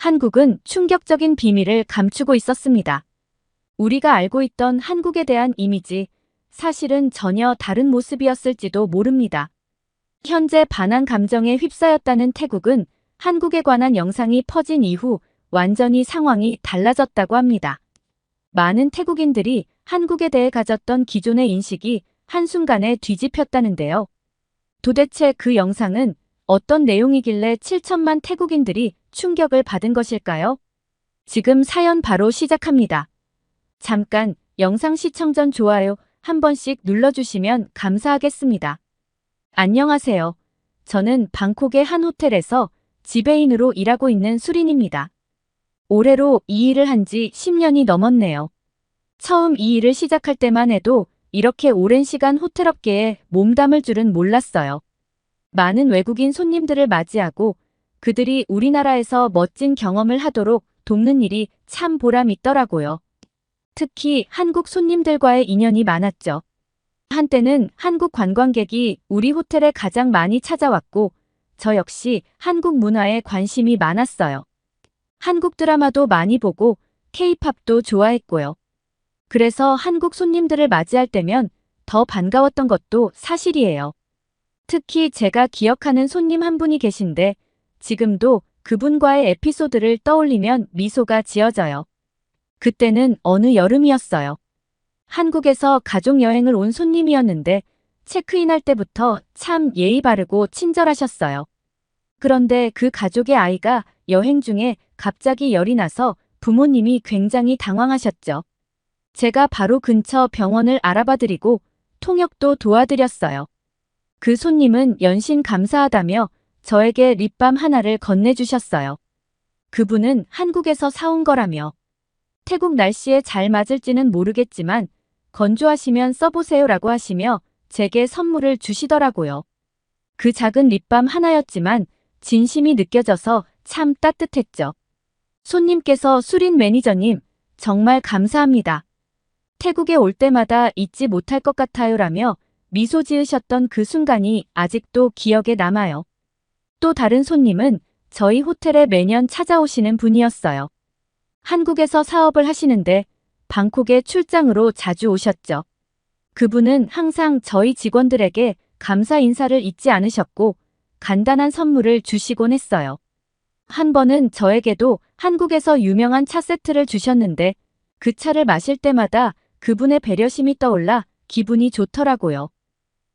한국은 충격적인 비밀을 감추고 있었습니다. 우리가 알고 있던 한국에 대한 이미지, 사실은 전혀 다른 모습이었을지도 모릅니다. 현재 반한 감정에 휩싸였다는 태국은 한국에 관한 영상이 퍼진 이후 완전히 상황이 달라졌다고 합니다. 많은 태국인들이 한국에 대해 가졌던 기존의 인식이 한순간에 뒤집혔다는데요. 도대체 그 영상은 어떤 내용이길래 7천만 태국인들이 충격을 받은 것일까요? 지금 사연 바로 시작합니다. 잠깐 영상 시청 전 좋아요 한 번씩 눌러주시면 감사하겠습니다. 안녕하세요. 저는 방콕의 한 호텔에서 지배인으로 일하고 있는 수린입니다. 올해로 이 일을 한 지 10년이 넘었네요. 처음 이 일을 시작할 때만 해도 이렇게 오랜 시간 호텔업계에 몸담을 줄은 몰랐어요. 많은 외국인 손님들을 맞이하고 그들이 우리나라에서 멋진 경험을 하도록 돕는 일이 참 보람 있더라고요. 특히 한국 손님들과의 인연이 많았죠. 한때는 한국 관광객이 우리 호텔에 가장 많이 찾아왔고 저 역시 한국 문화에 관심이 많았어요. 한국 드라마도 많이 보고 K-팝도 좋아했고요. 그래서 한국 손님들을 맞이할 때면 더 반가웠던 것도 사실이에요. 특히 제가 기억하는 손님 한 분이 계신데 지금도 그분과의 에피소드를 떠올리면 미소가 지어져요. 그때는 어느 여름이었어요. 한국에서 가족여행을 온 손님이었는데 체크인할 때부터 참 예의 바르고 친절하셨어요. 그런데 그 가족의 아이가 여행 중에 갑자기 열이 나서 부모님이 굉장히 당황하셨죠. 제가 바로 근처 병원을 알아봐드리고 통역도 도와드렸어요. 그 손님은 연신 감사하다며 저에게 립밤 하나를 건네주셨어요. 그분은 한국에서 사온 거라며 태국 날씨에 잘 맞을지는 모르겠지만 건조하시면 써보세요라고 하시며 제게 선물을 주시더라고요. 그 작은 립밤 하나였지만 진심이 느껴져서 참 따뜻했죠. 손님께서 수린 매니저님, 정말 감사합니다. 태국에 올 때마다 잊지 못할 것 같아요라며 미소 지으셨던 그 순간이 아직도 기억에 남아요. 또 다른 손님은 저희 호텔에 매년 찾아오시는 분이었어요. 한국에서 사업을 하시는데 방콕에 출장으로 자주 오셨죠. 그분은 항상 저희 직원들에게 감사 인사를 잊지 않으셨고 간단한 선물을 주시곤 했어요. 한 번은 저에게도 한국에서 유명한 차 세트를 주셨는데 그 차를 마실 때마다 그분의 배려심이 떠올라 기분이 좋더라고요.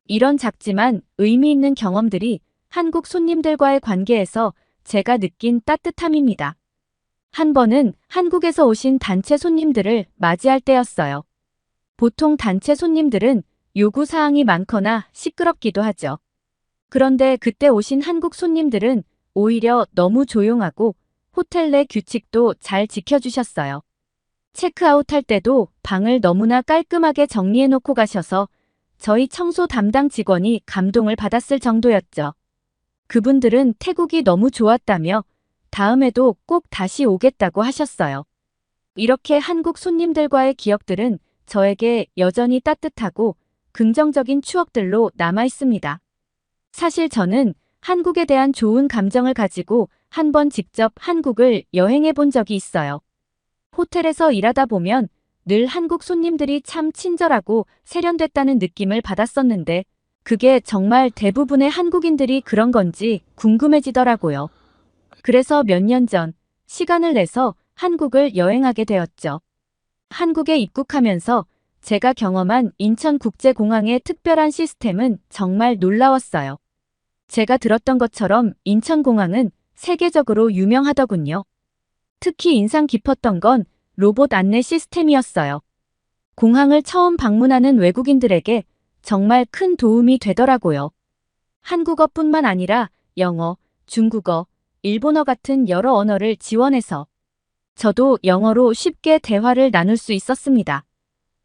이런 작지만 의미 있는 경험들이 한국 손님들과의 관계에서 제가 느낀 따뜻함입니다. 한 번은 한국에서 오신 단체 손님들을 맞이할 때였어요. 보통 단체 손님들은 요구사항이 많거나 시끄럽기도 하죠. 그런데 그때 오신 한국 손님들은 오히려 너무 조용하고 호텔 내 규칙도 잘 지켜주셨어요. 체크아웃할 때도 방을 너무나 깔끔하게 정리해놓고 가셔서 저희 청소 담당 직원이 감동을 받았을 정도였죠. 그분들은 태국이 너무 좋았다며 다음에도 꼭 다시 오겠다고 하셨어요. 이렇게 한국 손님들과의 기억들은 저에게 여전히 따뜻하고 긍정적인 추억들로 남아 있습니다. 사실 저는 한국에 대한 좋은 감정을 가지고 한 번 직접 한국을 여행해 본 적이 있어요. 호텔에서 일하다 보면 늘 한국 손님들이 참 친절하고 세련됐다는 느낌을 받았었는데 그게 정말 대부분의 한국인들이 그런 건지 궁금해지더라고요. 그래서 몇 년 전 시간을 내서 한국을 여행하게 되었죠. 한국에 입국하면서 제가 경험한 인천국제공항의 특별한 시스템은 정말 놀라웠어요. 제가 들었던 것처럼 인천공항은 세계적으로 유명하더군요. 특히 인상 깊었던 건 로봇 안내 시스템이었어요. 공항을 처음 방문하는 외국인들에게 정말 큰 도움이 되더라고요. 한국어뿐만 아니라 영어, 중국어, 일본어 같은 여러 언어를 지원해서 저도 영어로 쉽게 대화를 나눌 수 있었습니다.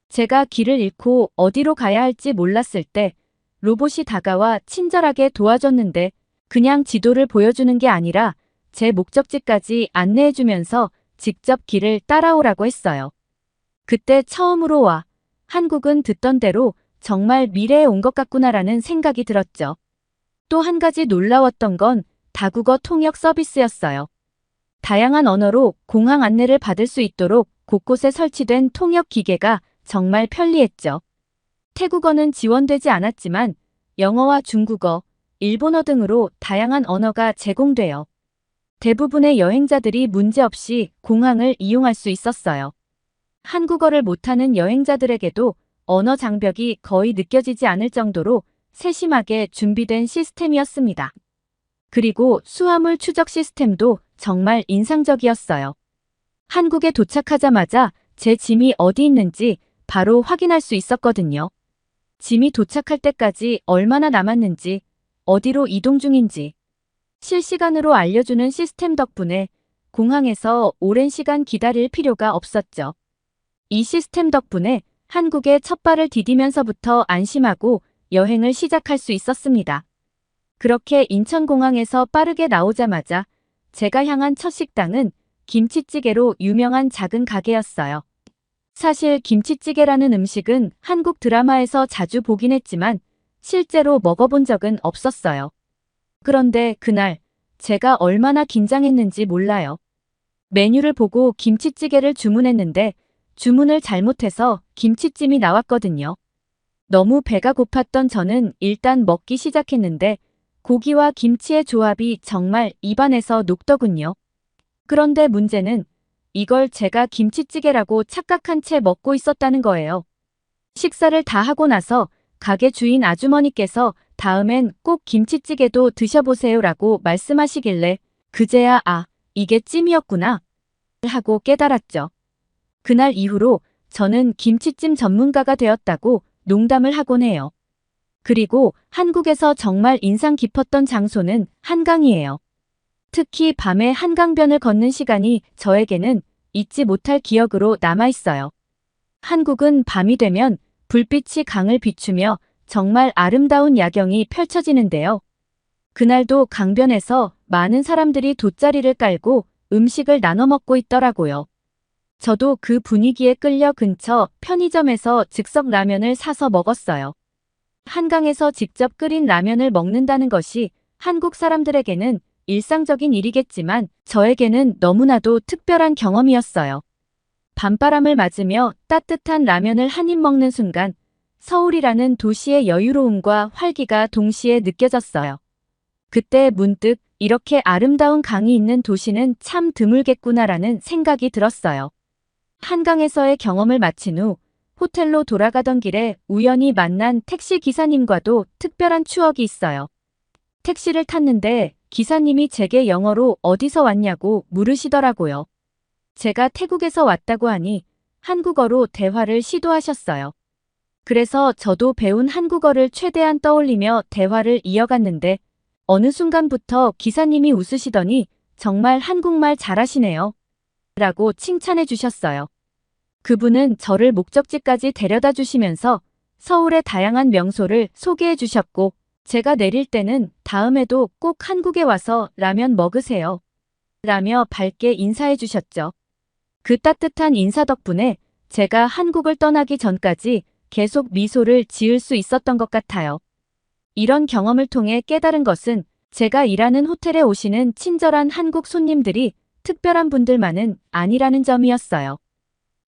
제가 길을 잃고 어디로 가야 할지 몰랐을 때 로봇이 다가와 친절하게 도와줬는데 그냥 지도를 보여주는 게 아니라 제 목적지까지 안내해주면서 직접 길을 따라오라고 했어요. 그때 처음으로 와, 한국은 듣던 대로 정말 미래에 온 것 같구나라는 생각이 들었죠. 또 한 가지 놀라웠던 건 다국어 통역 서비스였어요. 다양한 언어로 공항 안내를 받을 수 있도록 곳곳에 설치된 통역 기계가 정말 편리했죠. 태국어는 지원되지 않았지만 영어와 중국어, 일본어 등으로 다양한 언어가 제공되어 대부분의 여행자들이 문제없이 공항을 이용할 수 있었어요. 한국어를 못하는 여행자들에게도 언어 장벽이 거의 느껴지지 않을 정도로 세심하게 준비된 시스템이었습니다. 그리고 수화물 추적 시스템도 정말 인상적이었어요. 한국에 도착하자마자 제 짐이 어디 있는지 바로 확인할 수 있었거든요. 짐이 도착할 때까지 얼마나 남았는지, 어디로 이동 중인지 실시간으로 알려주는 시스템 덕분에 공항에서 오랜 시간 기다릴 필요가 없었죠. 이 시스템 덕분에 한국에 첫 발을 디디면서부터 안심하고 여행을 시작할 수 있었습니다. 그렇게 인천공항에서 빠르게 나오자마자 제가 향한 첫 식당은 김치찌개로 유명한 작은 가게였어요. 사실 김치찌개라는 음식은 한국 드라마에서 자주 보긴 했지만 실제로 먹어본 적은 없었어요. 그런데 그날 제가 얼마나 긴장했는지 몰라요. 메뉴를 보고 김치찌개를 주문했는데 주문을 잘못해서 김치찜이 나왔거든요. 너무 배가 고팠던 저는 일단 먹기 시작했는데 고기와 김치의 조합이 정말 입안에서 녹더군요. 그런데 문제는 이걸 제가 김치찌개라고 착각한 채 먹고 있었다는 거예요. 식사를 다 하고 나서 가게 주인 아주머니께서 다음엔 꼭 김치찌개도 드셔보세요라고 말씀하시길래 그제야 이게 찜이었구나 하고 깨달았죠. 그날 이후로 저는 김치찜 전문가가 되었다고 농담을 하곤 해요. 그리고 한국에서 정말 인상 깊었던 장소는 한강이에요. 특히 밤에 한강변을 걷는 시간이 저에게는 잊지 못할 기억으로 남아있어요. 한국은 밤이 되면 불빛이 강을 비추며 정말 아름다운 야경이 펼쳐지는데요. 그날도 강변에서 많은 사람들이 돗자리를 깔고 음식을 나눠 먹고 있더라고요. 저도 그 분위기에 끌려 근처 편의점에서 즉석 라면을 사서 먹었어요. 한강에서 직접 끓인 라면을 먹는다는 것이 한국 사람들에게는 일상적인 일이겠지만 저에게는 너무나도 특별한 경험이었어요. 밤바람을 맞으며 따뜻한 라면을 한 입 먹는 순간 서울이라는 도시의 여유로움과 활기가 동시에 느껴졌어요. 그때 문득 이렇게 아름다운 강이 있는 도시는 참 드물겠구나라는 생각이 들었어요. 한강에서의 경험을 마친 후 호텔로 돌아가던 길에 우연히 만난 택시 기사님과도 특별한 추억이 있어요. 택시를 탔는데 기사님이 제게 영어로 어디서 왔냐고 물으시더라고요. 제가 태국에서 왔다고 하니 한국어로 대화를 시도하셨어요. 그래서 저도 배운 한국어를 최대한 떠올리며 대화를 이어갔는데 어느 순간부터 기사님이 웃으시더니 정말 한국말 잘하시네요. 라고 칭찬해 주셨어요. 그분은 저를 목적지까지 데려다 주시면서 서울의 다양한 명소를 소개해 주셨고 제가 내릴 때는 다음에도 꼭 한국에 와서 라면 먹으세요. 라며 밝게 인사해 주셨죠. 그 따뜻한 인사 덕분에 제가 한국을 떠나기 전까지 계속 미소를 지을 수 있었던 것 같아요. 이런 경험을 통해 깨달은 것은 제가 일하는 호텔에 오시는 친절한 한국 손님들이 특별한 분들만은 아니라는 점이었어요.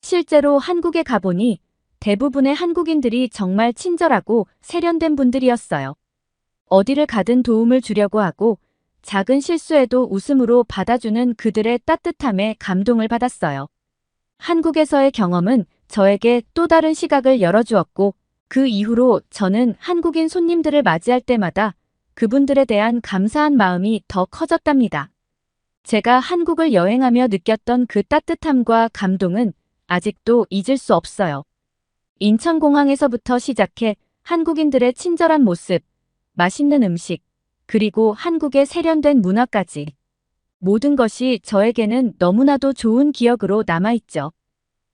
실제로 한국에 가보니 대부분의 한국인들이 정말 친절하고 세련된 분들이었어요. 어디를 가든 도움을 주려고 하고 작은 실수에도 웃음으로 받아주는 그들의 따뜻함에 감동을 받았어요. 한국에서의 경험은 저에게 또 다른 시각을 열어주었고 그 이후로 저는 한국인 손님들을 맞이할 때마다 그분들에 대한 감사한 마음이 더 커졌답니다. 제가 한국을 여행하며 느꼈던 그 따뜻함과 감동은 아직도 잊을 수 없어요. 인천공항에서부터 시작해 한국인들의 친절한 모습, 맛있는 음식, 그리고 한국의 세련된 문화까지 모든 것이 저에게는 너무나도 좋은 기억으로 남아있죠.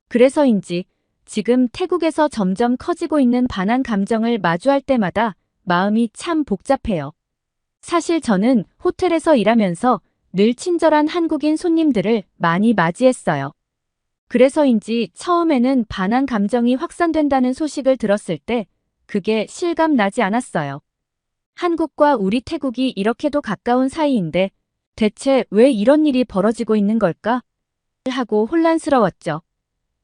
그래서인지 지금 태국에서 점점 커지고 있는 반한 감정을 마주할 때마다 마음이 참 복잡해요. 사실 저는 호텔에서 일하면서 늘 친절한 한국인 손님들을 많이 맞이했어요. 그래서인지 처음에는 반한 감정이 확산된다는 소식을 들었을 때 그게 실감 나지 않았어요. 한국과 우리 태국이 이렇게도 가까운 사이인데 대체 왜 이런 일이 벌어지고 있는 걸까? 하고 혼란스러웠죠.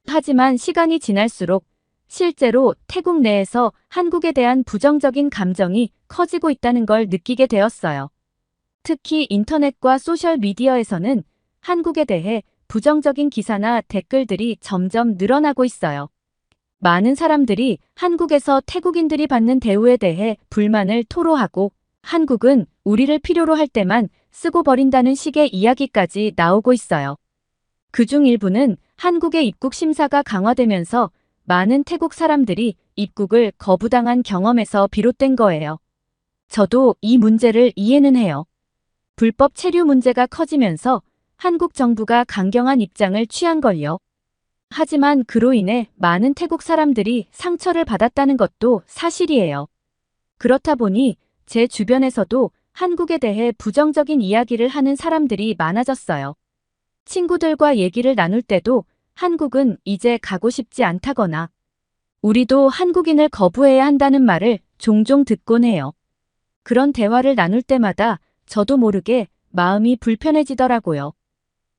하지만 시간이 지날수록 실제로 태국 내에서 한국에 대한 부정적인 감정이 커지고 있다는 걸 느끼게 되었어요. 특히 인터넷과 소셜미디어에서는 한국에 대해 부정적인 기사나 댓글들이 점점 늘어나고 있어요. 많은 사람들이 한국에서 태국인들이 받는 대우에 대해 불만을 토로하고 한국은 우리를 필요로 할 때만 쓰고 버린다는 식의 이야기까지 나오고 있어요. 그중 일부는 한국의 입국 심사가 강화되면서 많은 태국 사람들이 입국을 거부당한 경험에서 비롯된 거예요. 저도 이 문제를 이해는 해요. 불법 체류 문제가 커지면서 한국 정부가 강경한 입장을 취한 걸요. 하지만 그로 인해 많은 태국 사람들이 상처를 받았다는 것도 사실이에요. 그렇다 보니 제 주변에서도 한국에 대해 부정적인 이야기를 하는 사람들이 많아졌어요. 친구들과 얘기를 나눌 때도 한국은 이제 가고 싶지 않다거나 우리도 한국인을 거부해야 한다는 말을 종종 듣곤 해요. 그런 대화를 나눌 때마다 저도 모르게 마음이 불편해지더라고요.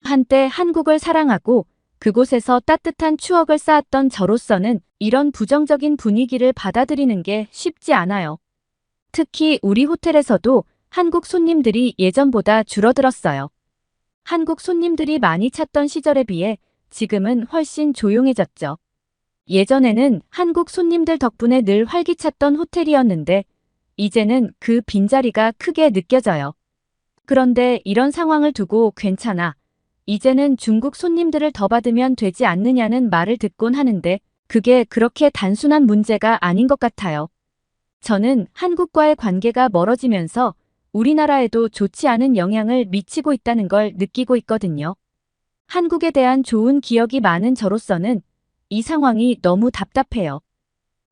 한때 한국을 사랑하고 그곳에서 따뜻한 추억을 쌓았던 저로서는 이런 부정적인 분위기를 받아들이는 게 쉽지 않아요. 특히 우리 호텔에서도 한국 손님들이 예전보다 줄어들었어요. 한국 손님들이 많이 찾던 시절에 비해 지금은 훨씬 조용해졌죠. 예전에는 한국 손님들 덕분에 늘 활기찼던 호텔이었는데 이제는 그 빈자리가 크게 느껴져요. 그런데 이런 상황을 두고 괜찮아. 이제는 중국 손님들을 더 받으면 되지 않느냐는 말을 듣곤 하는데 그게 그렇게 단순한 문제가 아닌 것 같아요. 저는 한국과의 관계가 멀어지면서 우리나라에도 좋지 않은 영향을 미치고 있다는 걸 느끼고 있거든요. 한국에 대한 좋은 기억이 많은 저로서는 이 상황이 너무 답답해요.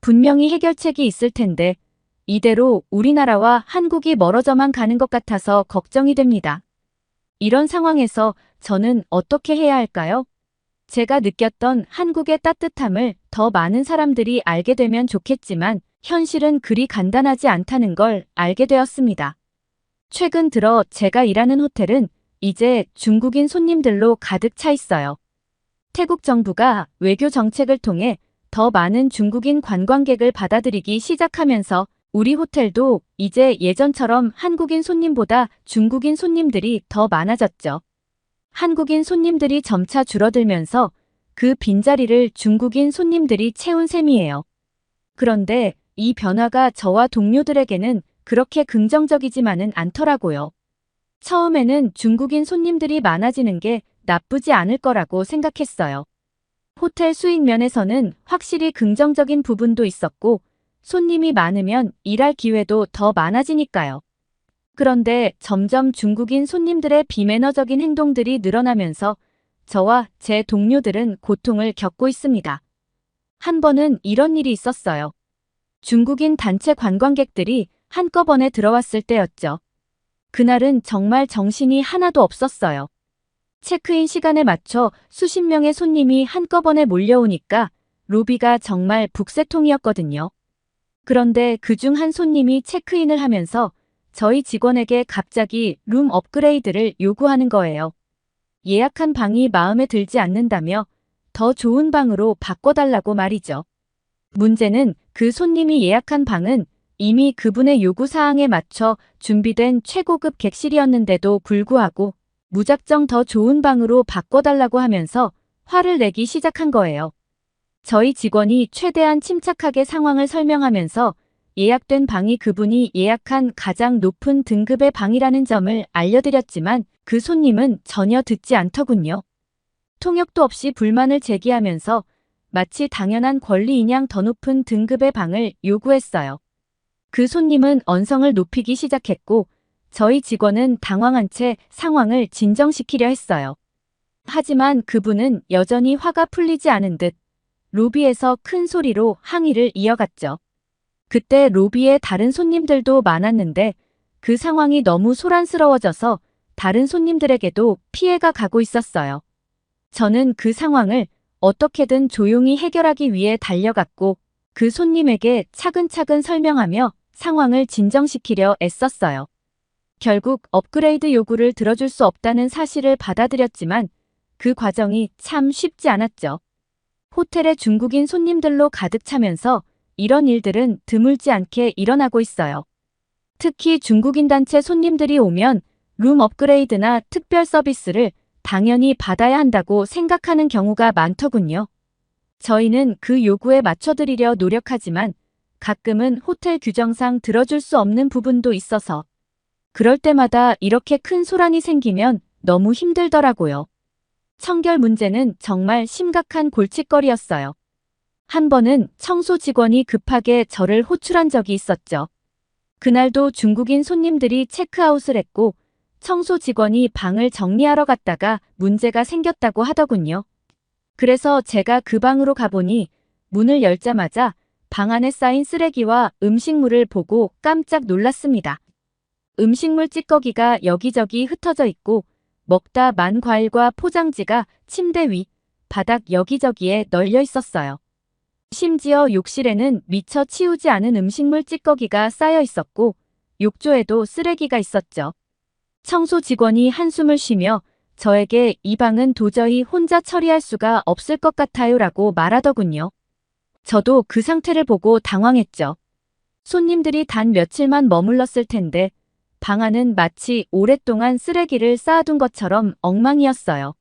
분명히 해결책이 있을 텐데 이대로 우리나라와 한국이 멀어져만 가는 것 같아서 걱정이 됩니다. 이런 상황에서 저는 어떻게 해야 할까요? 제가 느꼈던 한국의 따뜻함을 더 많은 사람들이 알게 되면 좋겠지만 현실은 그리 간단하지 않다는 걸 알게 되었습니다. 최근 들어 제가 일하는 호텔은 이제 중국인 손님들로 가득 차 있어요. 태국 정부가 외교 정책을 통해 더 많은 중국인 관광객을 받아들이기 시작하면서 우리 호텔도 이제 예전처럼 한국인 손님보다 중국인 손님들이 더 많아졌죠. 한국인 손님들이 점차 줄어들면서 그 빈자리를 중국인 손님들이 채운 셈이에요. 그런데 이 변화가 저와 동료들에게는 그렇게 긍정적이지만은 않더라고요. 처음에는 중국인 손님들이 많아지는 게 나쁘지 않을 거라고 생각했어요. 호텔 수익 면에서는 확실히 긍정적인 부분도 있었고 손님이 많으면 일할 기회도 더 많아지니까요. 그런데 점점 중국인 손님들의 비매너적인 행동들이 늘어나면서 저와 제 동료들은 고통을 겪고 있습니다. 한 번은 이런 일이 있었어요. 중국인 단체 관광객들이 한꺼번에 들어왔을 때였죠. 그날은 정말 정신이 하나도 없었어요. 체크인 시간에 맞춰 수십 명의 손님이 한꺼번에 몰려오니까 로비가 정말 북새통이었거든요. 그런데 그중 한 손님이 체크인을 하면서 저희 직원에게 갑자기 룸 업그레이드를 요구하는 거예요. 예약한 방이 마음에 들지 않는다며 더 좋은 방으로 바꿔달라고 말이죠. 문제는 그 손님이 예약한 방은 이미 그분의 요구사항에 맞춰 준비된 최고급 객실이었는데도 불구하고 무작정 더 좋은 방으로 바꿔달라고 하면서 화를 내기 시작한 거예요. 저희 직원이 최대한 침착하게 상황을 설명하면서 예약된 방이 그분이 예약한 가장 높은 등급의 방이라는 점을 알려드렸지만 그 손님은 전혀 듣지 않더군요. 통역도 없이 불만을 제기하면서 마치 당연한 권리인양 더 높은 등급의 방을 요구했어요. 그 손님은 언성을 높이기 시작했고 저희 직원은 당황한 채 상황을 진정시키려 했어요. 하지만 그분은 여전히 화가 풀리지 않은 듯 로비에서 큰 소리로 항의를 이어갔죠. 그때 로비에 다른 손님들도 많았는데 그 상황이 너무 소란스러워져서 다른 손님들에게도 피해가 가고 있었어요. 저는 그 상황을 어떻게든 조용히 해결하기 위해 달려갔고 그 손님에게 차근차근 설명하며 상황을 진정시키려 애썼어요. 결국 업그레이드 요구를 들어줄 수 없다는 사실을 받아들였지만 그 과정이 참 쉽지 않았죠. 호텔에 중국인 손님들로 가득 차면서 이런 일들은 드물지 않게 일어나고 있어요. 특히 중국인 단체 손님들이 오면 룸 업그레이드나 특별 서비스를 당연히 받아야 한다고 생각하는 경우가 많더군요. 저희는 그 요구에 맞춰드리려 노력하지만 가끔은 호텔 규정상 들어줄 수 없는 부분도 있어서 그럴 때마다 이렇게 큰 소란이 생기면 너무 힘들더라고요. 청결 문제는 정말 심각한 골칫거리였어요. 한 번은 청소 직원이 급하게 저를 호출한 적이 있었죠. 그날도 중국인 손님들이 체크아웃을 했고 청소 직원이 방을 정리하러 갔다가 문제가 생겼다고 하더군요. 그래서 제가 그 방으로 가보니 문을 열자마자 방 안에 쌓인 쓰레기와 음식물을 보고 깜짝 놀랐습니다. 음식물 찌꺼기가 여기저기 흩어져 있고 먹다 만 과일과 포장지가 침대 위, 바닥 여기저기에 널려 있었어요. 심지어 욕실에는 미처 치우지 않은 음식물 찌꺼기가 쌓여 있었고 욕조에도 쓰레기가 있었죠. 청소 직원이 한숨을 쉬며 저에게 이 방은 도저히 혼자 처리할 수가 없을 것 같아요 라고 말하더군요. 저도 그 상태를 보고 당황했죠. 손님들이 단 며칠만 머물렀을 텐데 방 안은 마치 오랫동안 쓰레기를 쌓아둔 것처럼 엉망이었어요.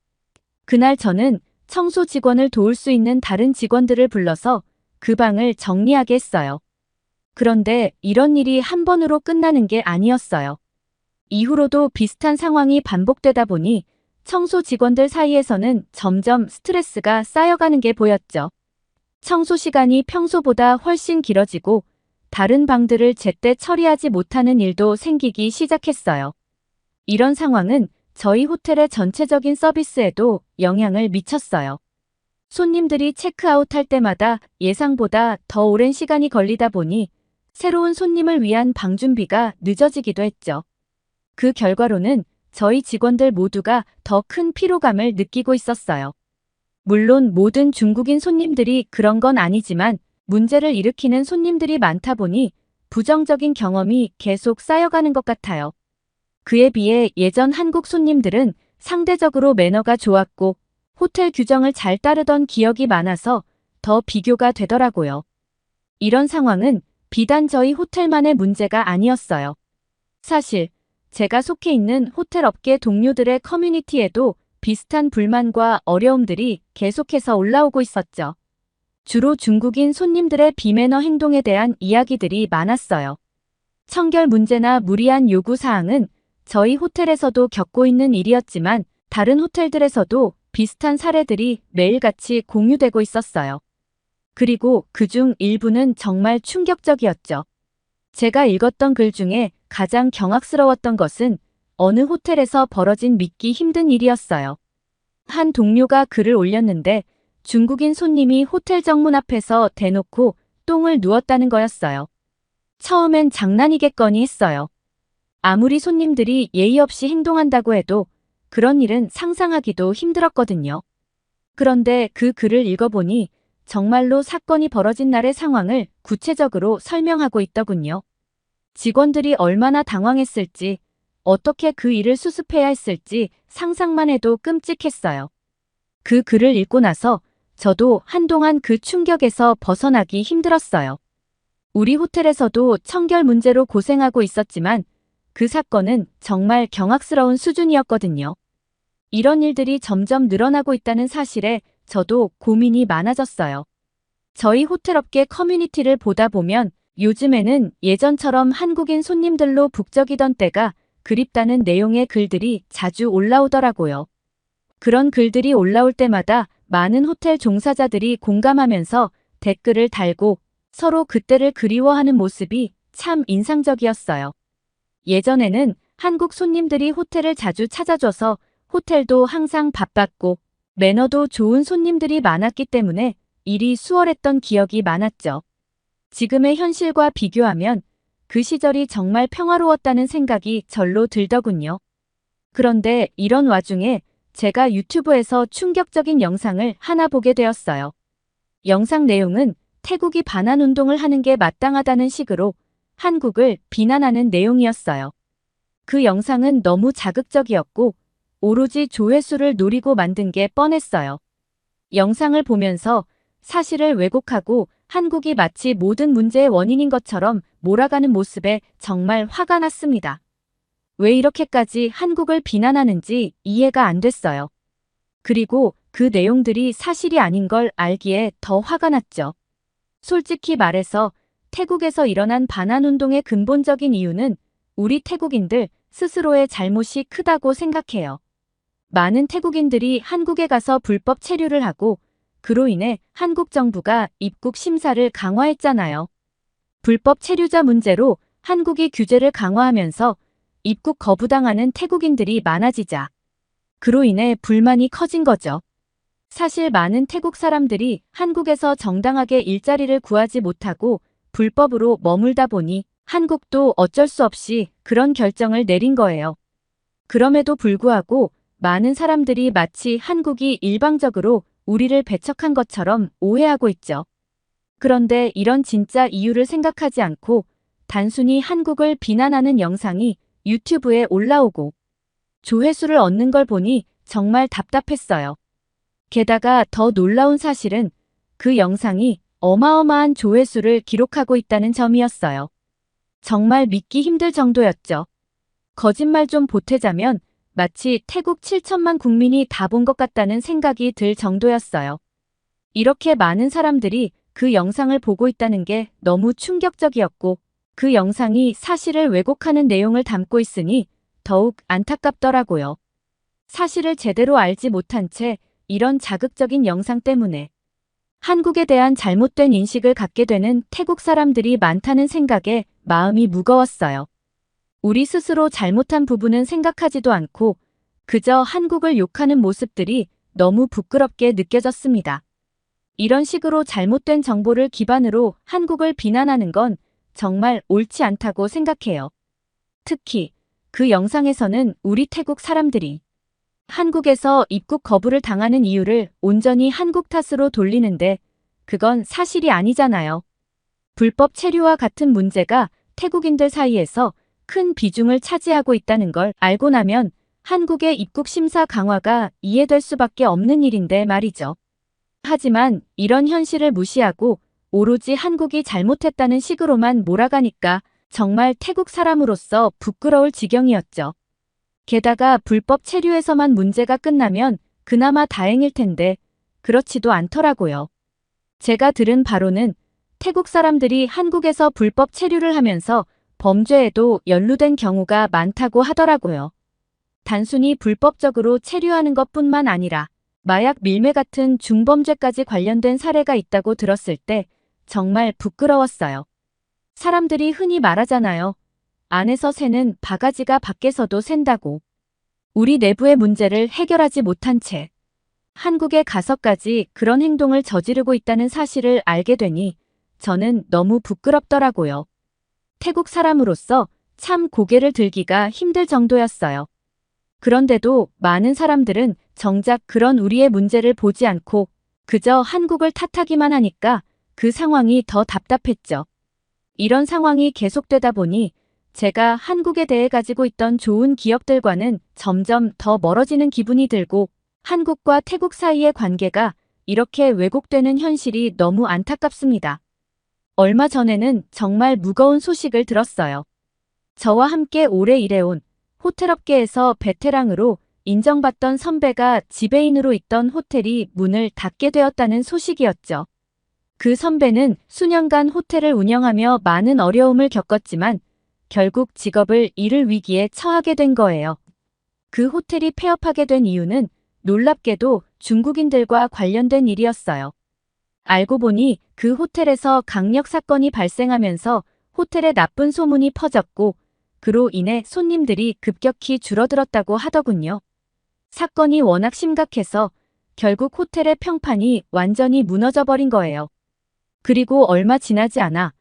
그날 저는 청소 직원을 도울 수 있는 다른 직원들을 불러서 그 방을 정리하게 했어요. 그런데 이런 일이 한 번으로 끝나는 게 아니었어요. 이후로도 비슷한 상황이 반복되다 보니 청소 직원들 사이에서는 점점 스트레스가 쌓여가는 게 보였죠. 청소 시간이 평소보다 훨씬 길어지고 다른 방들을 제때 처리하지 못하는 일도 생기기 시작했어요. 이런 상황은 저희 호텔의 전체적인 서비스에도 영향을 미쳤어요. 손님들이 체크아웃할 때마다 예상보다 더 오랜 시간이 걸리다 보니 새로운 손님을 위한 방 준비가 늦어지기도 했죠. 그 결과로는 저희 직원들 모두가 더 큰 피로감을 느끼고 있었어요. 물론 모든 중국인 손님들이 그런 건 아니지만 문제를 일으키는 손님들이 많다 보니 부정적인 경험이 계속 쌓여가는 것 같아요. 그에 비해 예전 한국 손님들은 상대적으로 매너가 좋았고 호텔 규정을 잘 따르던 기억이 많아서 더 비교가 되더라고요. 이런 상황은 비단 저희 호텔만의 문제가 아니었어요. 사실 제가 속해 있는 호텔 업계 동료들의 커뮤니티에도 비슷한 불만과 어려움들이 계속해서 올라오고 있었죠. 주로 중국인 손님들의 비매너 행동에 대한 이야기들이 많았어요. 청결 문제나 무리한 요구 사항은 저희 호텔에서도 겪고 있는 일이었지만 다른 호텔들에서도 비슷한 사례들이 매일같이 공유되고 있었어요. 그리고 그중 일부는 정말 충격적이었죠. 제가 읽었던 글 중에 가장 경악스러웠던 것은 어느 호텔에서 벌어진 믿기 힘든 일이었어요. 한 동료가 글을 올렸는데 중국인 손님이 호텔 정문 앞에서 대놓고 똥을 누웠다는 거였어요. 처음엔 장난이겠거니 했어요. 아무리 손님들이 예의 없이 행동한다고 해도 그런 일은 상상하기도 힘들었거든요. 그런데 그 글을 읽어보니 정말로 사건이 벌어진 날의 상황을 구체적으로 설명하고 있더군요. 직원들이 얼마나 당황했을지, 어떻게 그 일을 수습해야 했을지 상상만 해도 끔찍했어요. 그 글을 읽고 나서 저도 한동안 그 충격에서 벗어나기 힘들었어요. 우리 호텔에서도 청결 문제로 고생하고 있었지만 그 사건은 정말 경악스러운 수준이었거든요. 이런 일들이 점점 늘어나고 있다는 사실에 저도 고민이 많아졌어요. 저희 호텔업계 커뮤니티를 보다 보면 요즘에는 예전처럼 한국인 손님들로 북적이던 때가 그립다는 내용의 글들이 자주 올라오더라고요. 그런 글들이 올라올 때마다 많은 호텔 종사자들이 공감하면서 댓글을 달고 서로 그때를 그리워하는 모습이 참 인상적이었어요. 예전에는 한국 손님들이 호텔을 자주 찾아줘서 호텔도 항상 바빴고 매너도 좋은 손님들이 많았기 때문에 일이 수월했던 기억이 많았죠. 지금의 현실과 비교하면 그 시절이 정말 평화로웠다는 생각이 절로 들더군요. 그런데 이런 와중에 제가 유튜브에서 충격적인 영상을 하나 보게 되었어요. 영상 내용은 태국이 반환 운동을 하는 게 마땅하다는 식으로 한국을 비난하는 내용이었어요. 그 영상은 너무 자극적이었고 오로지 조회수를 노리고 만든 게 뻔했어요. 영상을 보면서 사실을 왜곡하고 한국이 마치 모든 문제의 원인인 것처럼 몰아가는 모습에 정말 화가 났습니다. 왜 이렇게까지 한국을 비난하는지 이해가 안 됐어요. 그리고 그 내용들이 사실이 아닌 걸 알기에 더 화가 났죠. 솔직히 말해서 태국에서 일어난 반환운동의 근본적인 이유는 우리 태국인들 스스로의 잘못이 크다고 생각해요. 많은 태국인들이 한국에 가서 불법 체류를 하고 그로 인해 한국 정부가 입국 심사를 강화했잖아요. 불법 체류자 문제로 한국이 규제를 강화하면서 입국 거부당하는 태국인들이 많아지자 그로 인해 불만이 커진 거죠. 사실 많은 태국 사람들이 한국에서 정당하게 일자리를 구하지 못하고 불법으로 머물다 보니 한국도 어쩔 수 없이 그런 결정을 내린 거예요. 그럼에도 불구하고 많은 사람들이 마치 한국이 일방적으로 우리를 배척한 것처럼 오해하고 있죠. 그런데 이런 진짜 이유를 생각하지 않고 단순히 한국을 비난하는 영상이 유튜브에 올라오고 조회수를 얻는 걸 보니 정말 답답했어요. 게다가 더 놀라운 사실은 그 영상이 어마어마한 조회수를 기록하고 있다는 점이었어요. 정말 믿기 힘들 정도였죠. 거짓말 좀 보태자면 마치 태국 7천만 국민이 다 본 것 같다는 생각이 들 정도였어요. 이렇게 많은 사람들이 그 영상을 보고 있다는 게 너무 충격적이었고 그 영상이 사실을 왜곡하는 내용을 담고 있으니 더욱 안타깝더라고요. 사실을 제대로 알지 못한 채 이런 자극적인 영상 때문에 한국에 대한 잘못된 인식을 갖게 되는 태국 사람들이 많다는 생각에 마음이 무거웠어요. 우리 스스로 잘못한 부분은 생각하지도 않고 그저 한국을 욕하는 모습들이 너무 부끄럽게 느껴졌습니다. 이런 식으로 잘못된 정보를 기반으로 한국을 비난하는 건 정말 옳지 않다고 생각해요. 특히 그 영상에서는 우리 태국 사람들이 한국에서 입국 거부를 당하는 이유를 온전히 한국 탓으로 돌리는데 그건 사실이 아니잖아요. 불법 체류와 같은 문제가 태국인들 사이에서 큰 비중을 차지하고 있다는 걸 알고 나면 한국의 입국 심사 강화가 이해될 수밖에 없는 일인데 말이죠. 하지만 이런 현실을 무시하고 오로지 한국이 잘못했다는 식으로만 몰아가니까 정말 태국 사람으로서 부끄러울 지경이었죠. 게다가 불법 체류에서만 문제가 끝나면 그나마 다행일 텐데 그렇지도 않더라고요. 제가 들은 바로는 태국 사람들이 한국에서 불법 체류를 하면서 범죄에도 연루된 경우가 많다고 하더라고요. 단순히 불법적으로 체류하는 것뿐만 아니라 마약 밀매 같은 중범죄까지 관련된 사례가 있다고 들었을 때 정말 부끄러웠어요. 사람들이 흔히 말하잖아요. 안에서 새는 바가지가 밖에서도 샌다고. 우리 내부의 문제를 해결하지 못한 채 한국에 가서까지 그런 행동을 저지르고 있다는 사실을 알게 되니 저는 너무 부끄럽더라고요. 태국 사람으로서 참 고개를 들기가 힘들 정도였어요. 그런데도 많은 사람들은 정작 그런 우리의 문제를 보지 않고 그저 한국을 탓하기만 하니까 그 상황이 더 답답했죠. 이런 상황이 계속되다 보니 제가 한국에 대해 가지고 있던 좋은 기억들과는 점점 더 멀어지는 기분이 들고 한국과 태국 사이의 관계가 이렇게 왜곡되는 현실이 너무 안타깝습니다. 얼마 전에는 정말 무거운 소식을 들었어요. 저와 함께 오래 일해온 호텔업계에서 베테랑으로 인정받던 선배가 지배인으로 있던 호텔이 문을 닫게 되었다는 소식이었죠. 그 선배는 수년간 호텔을 운영하며 많은 어려움을 겪었지만 결국 직업을 잃을 위기에 처하게 된 거예요. 그 호텔이 폐업하게 된 이유는 놀랍게도 중국인들과 관련된 일이었어요. 알고 보니 그 호텔에서 강력 사건이 발생하면서 호텔에 나쁜 소문이 퍼졌고 그로 인해 손님들이 급격히 줄어들었다고 하더군요. 사건이 워낙 심각해서 결국 호텔의 평판이 완전히 무너져 버린 거예요. 그리고 얼마 지나지 않아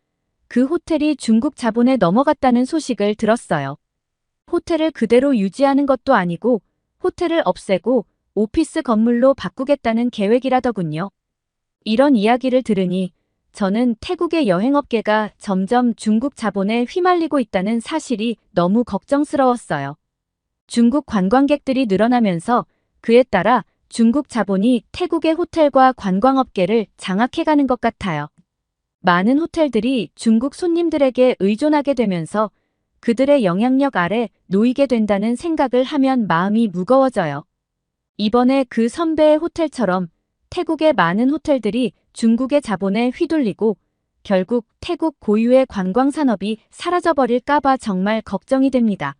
그 호텔이 중국 자본에 넘어갔다는 소식을 들었어요. 호텔을 그대로 유지하는 것도 아니고 호텔을 없애고 오피스 건물로 바꾸겠다는 계획이라더군요. 이런 이야기를 들으니 저는 태국의 여행업계가 점점 중국 자본에 휘말리고 있다는 사실이 너무 걱정스러웠어요. 중국 관광객들이 늘어나면서 그에 따라 중국 자본이 태국의 호텔과 관광업계를 장악해가는 것 같아요. 많은 호텔들이 중국 손님들에게 의존하게 되면서 그들의 영향력 아래 놓이게 된다는 생각을 하면 마음이 무거워져요. 이번에 그 선배의 호텔처럼 태국의 많은 호텔들이 중국의 자본에 휘둘리고 결국 태국 고유의 관광산업이 사라져버릴까봐 정말 걱정이 됩니다.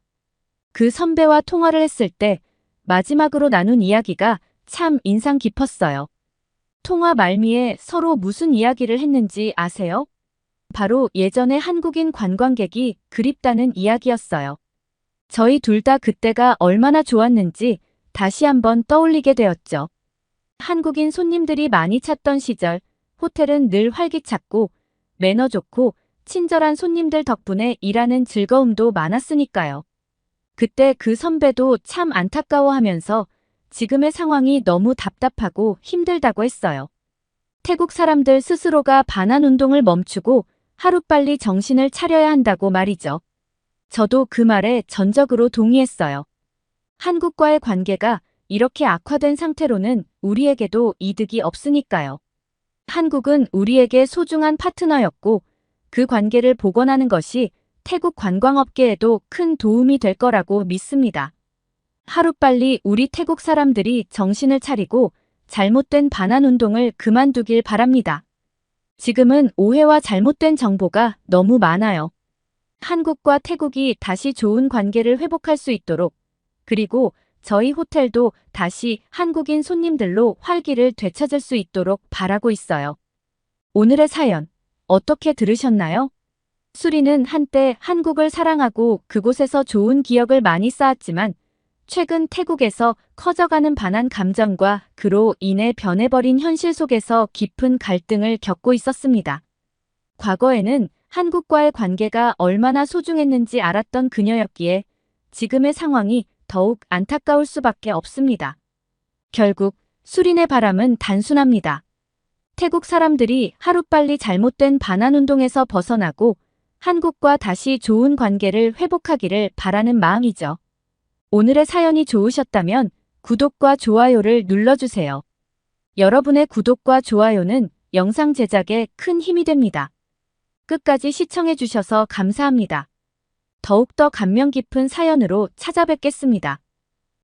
그 선배와 통화를 했을 때 마지막으로 나눈 이야기가 참 인상 깊었어요. 통화 말미에 서로 무슨 이야기를 했는지 아세요? 바로 예전에 한국인 관광객이 그립다는 이야기였어요. 저희 둘 다 그때가 얼마나 좋았는지 다시 한번 떠올리게 되었죠. 한국인 손님들이 많이 찾던 시절, 호텔은 늘 활기찼고 매너 좋고 친절한 손님들 덕분에 일하는 즐거움도 많았으니까요. 그때 그 선배도 참 안타까워하면서 지금의 상황이 너무 답답하고 힘들다고 했어요. 태국 사람들 스스로가 반환 운동을 멈추고 하루빨리 정신을 차려야 한다고 말이죠. 저도 그 말에 전적으로 동의했어요. 한국과의 관계가 이렇게 악화된 상태로는 우리에게도 이득이 없으니까요. 한국은 우리에게 소중한 파트너였고 그 관계를 복원하는 것이 태국 관광업계에도 큰 도움이 될 거라고 믿습니다. 하루빨리 우리 태국 사람들이 정신을 차리고 잘못된 반환 운동을 그만두길 바랍니다. 지금은 오해와 잘못된 정보가 너무 많아요. 한국과 태국이 다시 좋은 관계를 회복할 수 있도록 그리고 저희 호텔도 다시 한국인 손님들로 활기를 되찾을 수 있도록 바라고 있어요. 오늘의 사연 어떻게 들으셨나요? 수리는 한때 한국을 사랑하고 그곳에서 좋은 기억을 많이 쌓았지만 최근 태국에서 커져가는 반한 감정과 그로 인해 변해버린 현실 속에서 깊은 갈등을 겪고 있었습니다. 과거에는 한국과의 관계가 얼마나 소중했는지 알았던 그녀였기에 지금의 상황이 더욱 안타까울 수밖에 없습니다. 결국 수린의 바람은 단순합니다. 태국 사람들이 하루빨리 잘못된 반환 운동에서 벗어나고 한국과 다시 좋은 관계를 회복하기를 바라는 마음이죠. 오늘의 사연이 좋으셨다면 구독과 좋아요를 눌러주세요. 여러분의 구독과 좋아요는 영상 제작에 큰 힘이 됩니다. 끝까지 시청해주셔서 감사합니다. 더욱더 감명 깊은 사연으로 찾아뵙겠습니다.